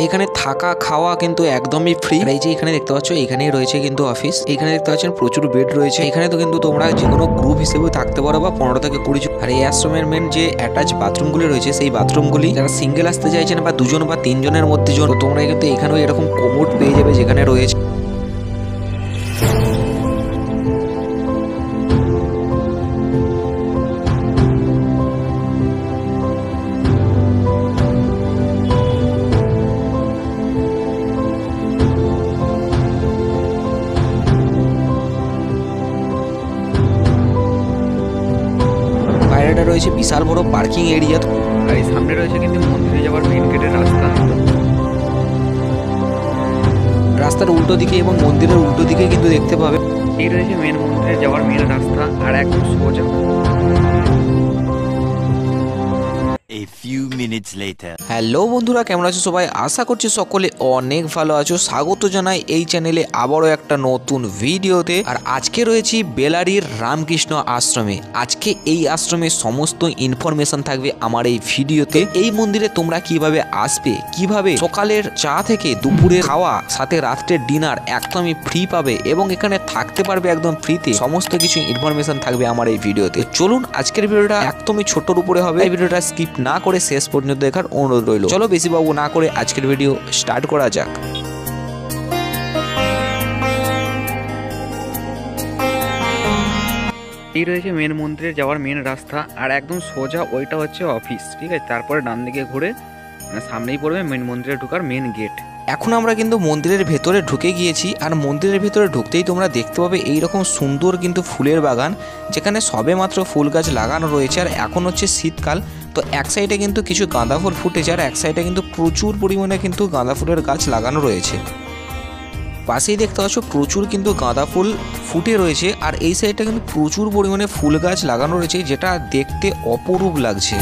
এখানে থাকা খাওয়া কিন্তু একদমই ফ্রি। এই যে এখানে দেখতে পাচ্ছ এখানেই রয়েছে কিন্তু অফিস। এখানে দেখতে পাচ্ছেন প্রচুর বেড রয়েছে। এখানে তো কিন্তু তোমরা যে কোনো গ্রুপ হিসেবে থাকতে পারো বা 15 থেকে 20 জন। আর এই আশ্রমের মেন যে অ্যাটাচ বাথরুমগুলি রয়েছে সেই বাথরুমগুলি যারা সিঙ্গেল আসতে চাইছেন বা 2 জন বা 3 জনের মধ্যে জন, তোমরা কিন্তু এখানেও এরকম কোমোড পেয়ে যাবে যেখানে রয়েছে। বাইরেটা রয়েছে বিশাল বড় পার্কিং এরিয়া। আর এই সামনে রয়েছে কিন্তু মন্দিরে যাওয়ার মেইন গেটের রাস্তা। রাস্তার উল্টো দিকে এবং মন্দিরের উল্টো দিকে কিন্তু দেখতে পাবে এই রয়েছে মেন মন্দিরে যাওয়ার মেন রাস্তা। আর একদম সোজা A few minutes later. Hello বন্ধুরা, কেমন আছো সবাই? আশা করছি সকলে অনেক ভালো আছো। স্বাগত জানাই এই চ্যানেলে আবারও একটা নতুন ভিডিওতে। আর আজকে রয়েছি বেলারির রামকৃষ্ণ আশ্রমে। আজকে এই আশ্রমে সমস্ত ইনফরমেশন থাকবে আমার এই ভিডিওতে। এই মন্দিরে তোমরা কিভাবে আসবে, কিভাবে সকালের চা থেকে দুপুরের খাওয়া সাথে রাত্রের ডিনার একদমই ফ্রি পাবে এবং এখানে থাকতে পারবে একদম ফ্রিতে, সমস্ত কিছু ইনফরমেশন থাকবে আমার এই ভিডিওতে। চলুন আজকের ভিডিওটা একদমই ছোটর উপরে হবে। এই ভিডিওটা স্কিপ না করে শেষ পর্যন্ত দেখার অনুরোধ রইল। চলো বেশি বাবু না করে আজকের ভিডিও স্টার্ট করা যাক। এই রয়েছে মেন মন্দিরে যাওয়ার মেন রাস্তা। আর একদম সোজা ওইটা হচ্ছে অফিস, ঠিক আছে? তারপরে ডান দিকে ঘুরে সামনেই পড়বে মেন মন্দিরে ঢোকার মেন গেট। এখন আমরা কিন্তু মন্দিরের ভেতরে ঢুকে গিয়েছি। আর মন্দিরের ভেতরে ঢুকতেই তোমরা দেখতে পাবে এইরকম সুন্দর কিন্তু ফুলের বাগান, যেখানে সবে মাত্র ফুল গাছ লাগানো রয়েছে। আর এখন হচ্ছে শীতকাল, তো এক সাইডে কিন্তু কিছু গাঁদা ফুল ফুটেছে আর এক সাইডে কিন্তু প্রচুর পরিমাণে কিন্তু গাঁদা ফুলের গাছ লাগানো রয়েছে। পাশেই দেখতে পাচ্ছ প্রচুর কিন্তু গাঁদা ফুল ফুটে রয়েছে। আর এই সাইডটা কিন্তু প্রচুর পরিমাণে ফুল গাছ লাগানো রয়েছে, যেটা দেখতে অপরূপ লাগছে।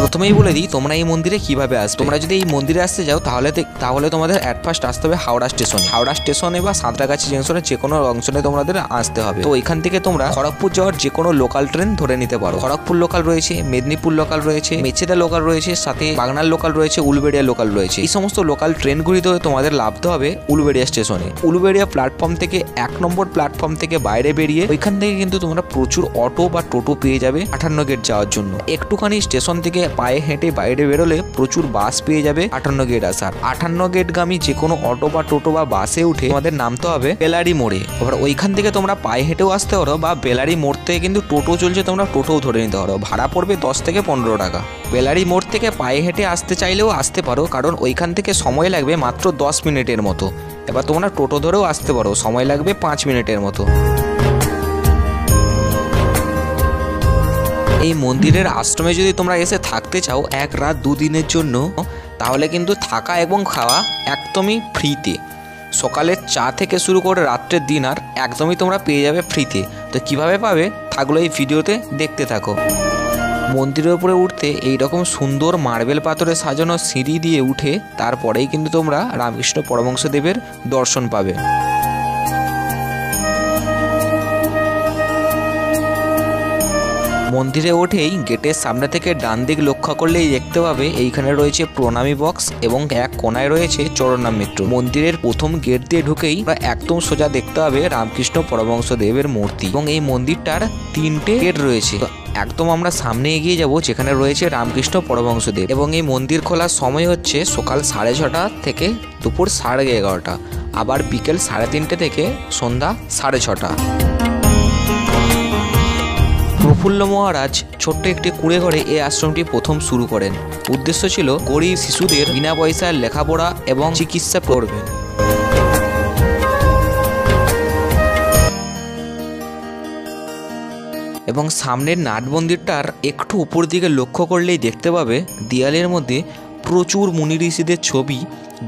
প্রথমেই বলে দিই তোমরা এই মন্দিরে কিভাবে আসবে। তোমরা যদি এই মন্দিরে আসতে যাও তাহলে তোমাদের অ্যাট ফার্স্ট আসতে হবে হাওড়া স্টেশনে বা সাঁতরাগাছি জংশনে যে কোনো অংশনে তোমাদের আসতে হবে। তো এখান থেকে তোমরা খড়গপুর যাওয়ার যে কোনো লোকাল ট্রেন ধরে নিতে পারো। খড়গপুর লোকাল রয়েছে, মেদিনীপুর লোকাল রয়েছে, মেচেদা লোকাল রয়েছে, সাথে বাগনান লোকাল রয়েছে, উলুবেড়িয়া লোকাল রয়েছে। এই সমস্ত লোকাল ট্রেনগুলিতে তোমাদের নামতে হবে উলুবেড়িয়া স্টেশনে। উলুবেড়িয়া প্ল্যাটফর্ম থেকে 1 নম্বর প্ল্যাটফর্ম থেকে বাইরে বেরিয়ে ওইখান থেকে কিন্তু তোমরা প্রচুর অটো বা টোটো পেয়ে যাবে 58 গেট যাওয়ার জন্য। একটুখানি স্টেশন থেকে পায়ে হেঁটে বাইরে বেরোলে প্রচুর বাস পেয়ে যাবে 58 গেট আসার। 58 গেটগামী যে কোনো অটো বা টোটো বা বাসে উঠে তোমাদের নামতে হবে বেলারি মোড়ে। এবার ওইখান থেকে তোমরা পায়ে হেঁটেও আসতে পারো বা বেলারি মোড় থেকে কিন্তু টোটো চলছে, তোমরা টোটোও ধরে নিতে পারো। ভাড়া পড়বে 10 থেকে 15 টাকা। বেলারি মোড় থেকে পায়ে হেঁটে আসতে চাইলেও আসতে পারো, কারণ ওইখান থেকে সময় লাগবে মাত্র 10 মিনিটের মতো। এবার তোমরা টোটো ধরেও আসতে পারো, সময় লাগবে 5 মিনিটের মতো। এই মন্দিরের আশ্রমে যদি তোমরা এসে থাকতে চাও 1 রাত 2 দিনের জন্য, তাহলে কিন্তু থাকা এবং খাওয়া একদমই ফ্রিতে। সকালের চা থেকে শুরু করে রাত্রের ডিনার একদমই তোমরা পেয়ে যাবে ফ্রিতে। তো কিভাবে পাবে থাকলো এই ভিডিওতে দেখতে থাকো। মন্দিরের উপরে উঠতে এইরকম সুন্দর মার্বেল পাথরে সাজানো সিঁড়ি দিয়ে উঠে তারপরেই কিন্তু তোমরা রামকৃষ্ণ পরমহংসদেবের দর্শন পাবে। মন্দিরে উঠেই গেটের সামনে থেকে ডান দিক লক্ষ্য করলেই দেখতে পাবে এইখানে রয়েছে প্রণামী বক্স এবং এক কোনায় রয়েছে চরণামৃত। মন্দিরের প্রথম গেট দিয়ে ঢুকেই একদম সোজা দেখতে পাবে রামকৃষ্ণ পরমহংসদেবের মূর্তি এবং এই মন্দিরটার 3টে গেট রয়েছে। একদম আমরা সামনে এগিয়ে যাব যেখানে রয়েছে রামকৃষ্ণ পরমহংসদেব এবং এই মন্দির খোলার সময় হচ্ছে সকাল 6:30 থেকে দুপুর 11:30, আবার বিকেল 3:30 থেকে সন্ধ্যা 6:30। প্রফুল্ল মহারাজ ছোট্ট একটি কুঁড়ে ঘরে এই আশ্রমটি প্রথম শুরু করেন। উদ্দেশ্য ছিল গরিব শিশুদের বিনা পয়সায় লেখাপড়া এবং চিকিৎসা করবেন। এবং সামনের নাট মন্দিরটার একটু উপর দিকে লক্ষ্য করলেই দেখতে পাবে দেয়ালের মধ্যে প্রচুর মুনি ঋষিদের ছবি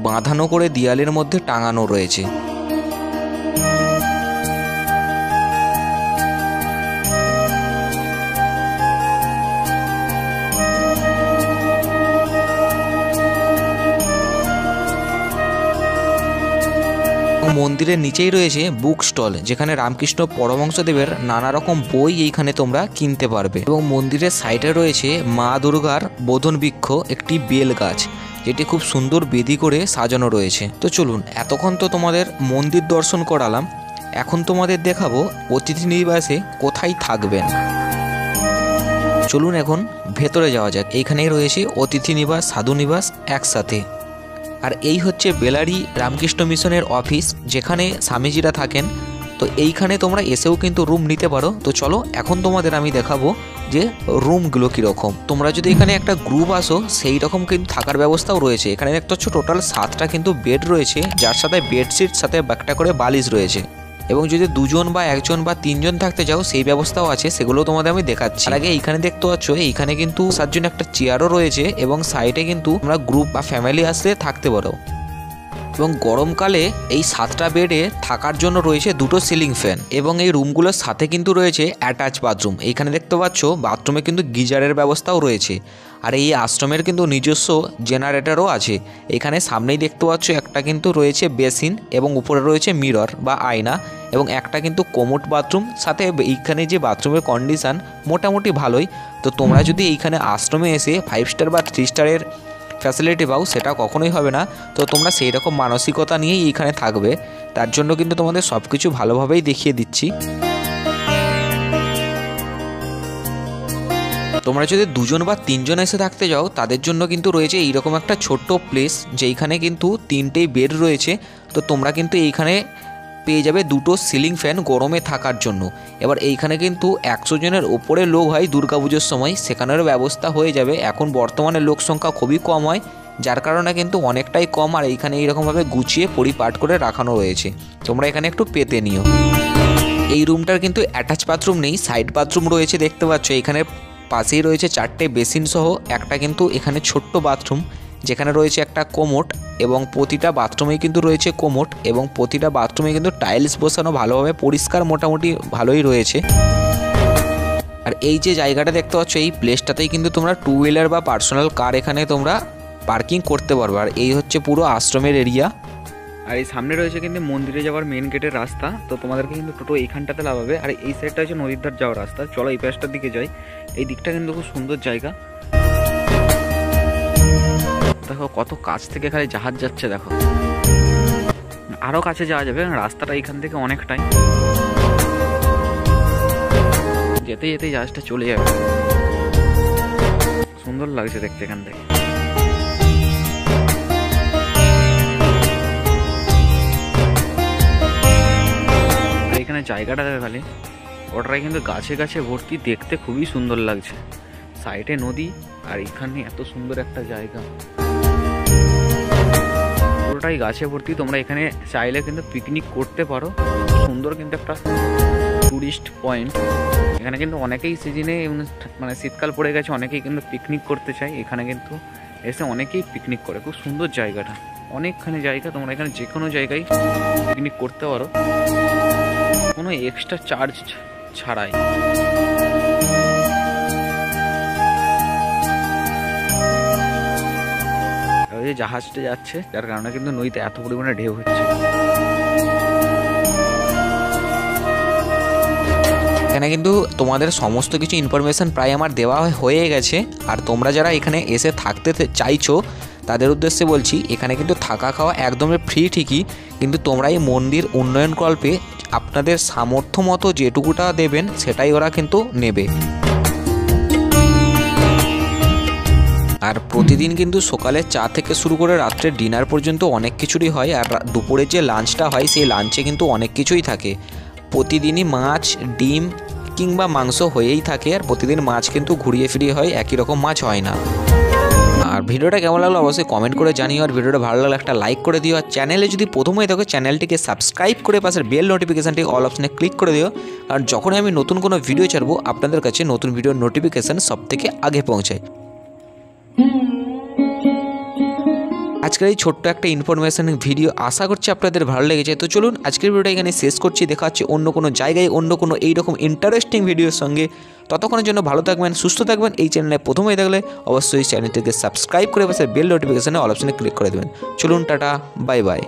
বাঁধানো করে দেয়ালের মধ্যে টাঙানো রয়েছে। মন্দিরের নিচেই রয়েছে বুক স্টল, যেখানে রামকৃষ্ণ পরমহংসদেবের নানা রকম বই এইখানে তোমরা কিনতে পারবে। এবং মন্দিরের সাইডে রয়েছে মা দুর্গার বোধন বৃক্ষ, একটি বেল গাছ, যেটি খুব সুন্দর বেদি করে সাজানো রয়েছে। তো চলুন, এতক্ষণ তো তোমাদের মন্দির দর্শন করালাম, এখন তোমাদের দেখাবো অতিথি নিবাসে কোথায় থাকবেন। চলুন এখন ভেতরে যাওয়া যাক। এইখানেই রয়েছে অতিথি নিবাস, সাধু নিবাস একসাথে। আর এই হচ্ছে বেলারি রামকৃষ্ণ মিশনের অফিস, যেখানে স্বামীজিরা থাকেন। তো এইখানে তোমরা এসেও কিন্তু রুম নিতে পারো। তো চলো এখন তোমাদের আমি দেখাবো যে রুমগুলো কীরকম। তোমরা যদি এখানে একটা গ্রুপ আসো, সেই রকম কিন্তু থাকার ব্যবস্থাও রয়েছে। এখানে দেখতে পাচ্ছ টোটাল 7টা কিন্তু বেড রয়েছে, যার সাথে বেডশিট সাথে একটা করে বালিশ রয়েছে। এবং যদি 2জন বা 1জন বা 3জন থাকতে যাও, সেই ব্যবস্থাও আছে, সেগুলো তোমাদের আমি দেখাচ্ছি। আর আগে এইখানে দেখতে পাচ্ছ, এইখানে কিন্তু 7 জন একটা চেয়ারও রয়েছে, এবং সাইডে কিন্তু তোমরা গ্রুপ বা ফ্যামিলি আসলে থাকতে পারো। এবং গরমকালে এই 7টা বেডে থাকার জন্য রয়েছে 2টো সিলিং ফ্যান। এবং এই রুমগুলোর সাথে কিন্তু রয়েছে অ্যাটাচ বাথরুম। এইখানে দেখতে পাচ্ছ বাথরুমে কিন্তু গিজারের ব্যবস্থাও রয়েছে। আর এই আশ্রমের কিন্তু নিজস্ব জেনারেটরও আছে। এখানে সামনেই দেখতে পাচ্ছ একটা কিন্তু রয়েছে বেসিন, এবং উপরে রয়েছে মিরর বা আয়না, এবং একটা কিন্তু কোমোড বাথরুম। সাথে এইখানে যে বাথরুমের কন্ডিশান মোটামুটি ভালোই। তো তোমরা যদি এইখানে আশ্রমে এসে 5 স্টার বা 3 স্টারের ফ্যাসিলিটি পাও, সেটা কখনোই হবে না। তো তোমরা সেই রকম মানসিকতা নিয়েই এইখানে থাকবে, তার জন্য কিন্তু তোমাদের সব কিছু ভালোভাবেই দেখিয়ে দিচ্ছি। তোমরা যদি 2জন বা 3জন এসে থাকতে যাও, তাদের জন্য কিন্তু রয়েছে এইরকম একটা ছোট্ট প্লেস, যেইখানে কিন্তু 3টেই বেড রয়েছে। তো তোমরা কিন্তু এইখানে পেয়ে যাবে 2টো সিলিং ফ্যান গরমে থাকার জন্য। এবার এইখানে কিন্তু 100 জনের ওপরে লোক হয় দুর্গাপুজোর সময়, সেখানেরও ব্যবস্থা হয়ে যাবে। এখন বর্তমানে লোক সংখ্যা খুবই কম হয়, যার কারণে কিন্তু অনেকটাই কম। আর এইখানে এইরকমভাবে গুছিয়ে পরিপাট করে রাখানো রয়েছে, তোমরা এখানে একটু পেতে নিও। এই রুমটার কিন্তু অ্যাটাচ বাথরুম নেই, সাইড বাথরুম রয়েছে দেখতে পাচ্ছ। এখানে পাশেই রয়েছে 4টে বেসিন সহ একটা কিন্তু এখানে ছোট্ট বাথরুম, যেখানে রয়েছে একটা কোমোড। এবং প্রতিটা বাথরুমেই কিন্তু রয়েছে কোমোড, এবং প্রতিটা বাথরুমে কিন্তু টাইলস বসানো, ভালোভাবে পরিষ্কার মোটামুটি ভালোই রয়েছে। আর এই যে জায়গাটা দেখতে পাচ্ছ, এই প্লেসটাতেই কিন্তু তোমরা 2 হুইলার বা পার্সোনাল কার এখানে তোমরা পার্কিং করতে পারবে। আর এই হচ্ছে পুরো আশ্রমের এরিয়া। আর এই সামনে রয়েছে কিন্তু মন্দিরে যাওয়ার মেন গেটের রাস্তা। তো তোমাদেরকে কিন্তু টোটো এইখানটাতে লাগাবে। আর এই সাইডটা হচ্ছে নদীর ধার যাওয়ার রাস্তা। চলো এই পাশটার দিকে যাই। এই দিকটা কিন্তু খুব সুন্দর জায়গা। দেখো কত কাছ থেকে খালি জাহাজ যাচ্ছে, দেখো আরও কাছে যাওয়া যাবে। রাস্তাটা এইখান থেকে অনেকটাই, যেতে যেতে জাহাজটা চলে যাবে। সুন্দর লাগছে দেখতে এখান থেকে। এখানে জায়গাটা খালি ওটাই কিন্তু গাছে গাছে ভর্তি, দেখতে খুবই সুন্দর লাগছে। সাইডে নদী, আর এখানে এত সুন্দর একটা জায়গা, পুরোটাই গাছে ভর্তি। তোমরা এখানে চাইলে কিন্তু পিকনিক করতে পারো। সুন্দর কিন্তু একটা টুরিস্ট পয়েন্ট। এখানে কিন্তু অনেকেই সিজনে, মানে শীতকাল পড়ে গেছে, অনেকেই কিন্তু পিকনিক করতে চায়। এখানে কিন্তু এসে অনেকেই পিকনিক করে। খুব সুন্দর জায়গাটা, অনেকখানি জায়গা। তোমরা এখানে যে কোনো জায়গায় পিকনিক করতে পারো, কোনো এক্সট্রা চার্জ ছাড়াই। ওই জাহাজটা যাচ্ছে, যার কারণে কিন্তু নদীতে এত পরিমাণে ঢেউ হচ্ছে। এখানে কিন্তু তোমাদের সমস্ত কিছু ইনফরমেশন প্রায় আমার দেওয়া হয়ে গেছে। আর তোমরা যারা এখানে এসে থাকতে চাইছো, তাদের উদ্দেশ্যে বলছি, এখানে কিন্তু থাকা খাওয়া একদমই ফ্রি ঠিকই, কিন্তু তোমরা এই মন্দির উন্নয়নকল্পে আপনাদের সামর্থ্য মতো যেটুকুটা দেবেন, সেটাই ওরা কিন্তু নেবে। আর প্রতিদিন কিন্তু সকালে চা থেকে শুরু করে রাত্রে ডিনার পর্যন্ত অনেক কিছুরই হয়। আর দুপুরে যে লাঞ্চটা হয়, সেই লাঞ্চে কিন্তু অনেক কিছুই থাকে। প্রতিদিনই মাছ, ডিম কিংবা মাংস হয়েই থাকে। আর প্রতিদিন মাছ কিন্তু ঘুরিয়ে ফিরিয়ে হয়, একই রকম মাছ হয় না। আর ভিডিওটা কেমন লাগলো অবশ্যই কমেন্ট করে জানিও। আর ভিডিওটা ভালো লাগলে একটা লাইক করে দিও। আর চ্যানেলে যদি প্রথমেই থাকো, চ্যানেলটিকে সাবস্ক্রাইব করে পাশের বেল নোটিফিকেশানটি অল অপশনে ক্লিক করে দিও। কারণ যখনই আমি নতুন কোনো ভিডিও ছাড়বো, আপনাদের কাছে নতুন ভিডিওর নোটিফিকেশান সবথেকে আগে পৌঁছায়। আজকের এই ছোট্ট একটা ইনফরমেশন ভিডিও আশা করছি আপনাদের ভালো লেগেছে। তো চলুন আজকের ভিডিওটা এখানে শেষ করছি। দেখা হচ্ছে অন্য কোনো জায়গায় অন্য কোনো এইরকম ইন্টারেস্টিং ভিডিওর সঙ্গে। ততক্ষণের জন্য ভালো থাকবেন, সুস্থ থাকবেন। এই চ্যানেলে প্রথমেই থাকলে অবশ্যই চ্যানেলটিকে সাবস্ক্রাইব করে পাশে বেল নোটিফিকেশানে অল অপশনে ক্লিক করে দেবেন। চলুন, টাটা, বাই বাই।